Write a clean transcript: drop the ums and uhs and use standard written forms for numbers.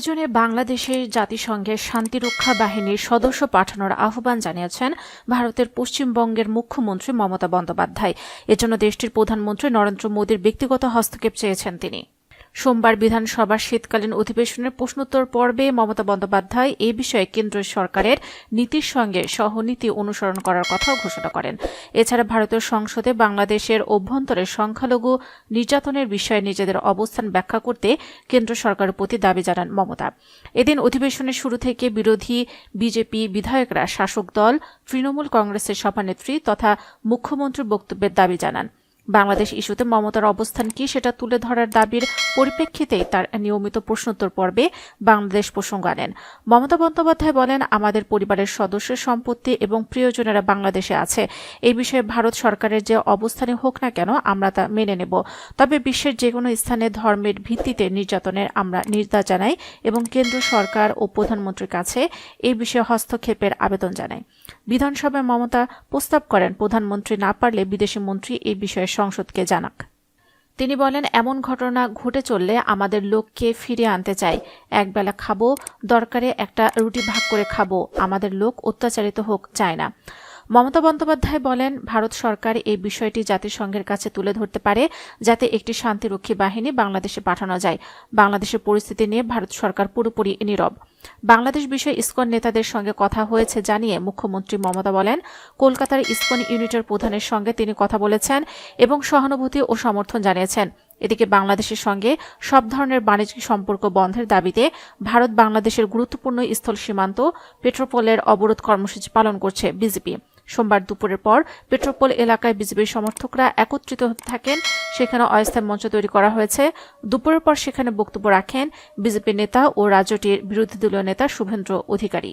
প্রয়োজনে বাংলাদেশে জাতিসংঘের শান্তিরক্ষা বাহিনীর সদস্য পাঠানোর আহ্বান জানিয়েছেন ভারতের পশ্চিমবঙ্গের মুখ্যমন্ত্রী মমতা বন্দ্যোপাধ্যায়। এজন্য দেশটির প্রধানমন্ত্রী নরেন্দ্র মোদীর ব্যক্তিগত হস্তক্ষেপ চেয়েছেন তিনি। সোমবার বিধানসভার শীতকালীন অধিবেশনের প্রশ্নোত্তর পর্বে মমতা বন্দ্যোপাধ্যায় এ বিষয়ে কেন্দ্র সরকারের নীতির সঙ্গে সহনীতি অনুসরণ করার কথাও ঘোষণা করেন। এছাড়া ভারতীয় সংসদে বাংলাদেশের অভ্যন্তরে সংখ্যালঘু নির্যাতনের বিষয়ে নিজেদের অবস্থান ব্যাখ্যা করতে কেন্দ্র সরকারের প্রতি দাবি জানান মমতা। এদিন অধিবেশনের শুরু থেকে বিরোধী বিজেপি বিধায়করা শাসক দল তৃণমূল কংগ্রেসের সভানেত্রী তথা মুখ্যমন্ত্রীর বক্তব্যের দাবি জানান। বাংলাদেশ ইস্যুতে মমতার অবস্থান কি সেটা তুলে ধরার দাবির পরিপ্রেক্ষিতেই তার নিয়মিত প্রশ্নোত্তর পর্বে বাংলাদেশ প্রসঙ্গ আনেন। মমতা বন্দ্যোপাধ্যায় বলেন, আমাদের পরিবারের সদস্যের সম্পত্তি এবং প্রিয়জনেরা বাংলাদেশে আছে। এই বিষয়ে ভারত সরকারের যে অবস্থানে হোক না কেন আমরা তা মেনে নেব। তবে বিশ্বের যে কোনো স্থানে ধর্মের ভিত্তিতে নির্যাতনের আমরা নিন্দা জানাই এবং কেন্দ্র সরকার ও প্রধানমন্ত্রীর কাছে এই বিষয়ে হস্তক্ষেপের আবেদন জানাই। বিধানসভায় মমতা প্রস্তাব করেন, প্রধানমন্ত্রী না পারলে বিদেশি মন্ত্রী এই বিষয়ে সংসদকে জানাক। তিনি বলেন, এমন ঘটনা ঘটে চললে আমাদের লোককে ফিরিয়ে আনতে চাই। একবেলা খাবো, দরকারে একটা রুটি ভাগ করে খাবো, আমাদের লোক অত্যাচারিত হোক চায় না। মমতা বন্দ্যোপাধ্যায় বলেন, ভারত সরকার এই বিষয়টি জাতিসংঘের কাছে তুলে ধরতে পারে যাতে একটি শান্তিরক্ষী বাহিনী বাংলাদেশে পাঠানো যায়। বাংলাদেশের পরিস্থিতি নিয়ে ভারত সরকার পুরোপুরি নীরব। বাংলাদেশ বিষয়ে ইসকন নেতাদের সঙ্গে কথা হয়েছে জানিয়ে মুখ্যমন্ত্রী মমতা বলেন, কলকাতার ইসকন ইউনিটের প্রধানের সঙ্গে তিনি কথা বলেছেন এবং সহানুভূতি ও সমর্থন জানিয়েছেন। এদিকে বাংলাদেশের সঙ্গে সব ধরনের বাণিজ্যিক সম্পর্ক বন্ধের দাবিতে ভারত বাংলাদেশের গুরুত্বপূর্ণ স্থল সীমান্ত পেট্রোপোলের অবরোধ কর্মসূচি পালন করছে বিজেপি। সোমবার দুপুরের পর পেট্রোপোল এলাকায় বিজেপির সমর্থকরা একত্রিত হতে থাকেন। সেখানে অস্থায়ী মঞ্চ তৈরি করা হয়েছে। দুপুরের পর সেখানে বক্তব্য রাখেন বিজেপি নেতা ও রাজ্যটির বিরোধী দলীয় নেতা শুভেন্দু অধিকারী।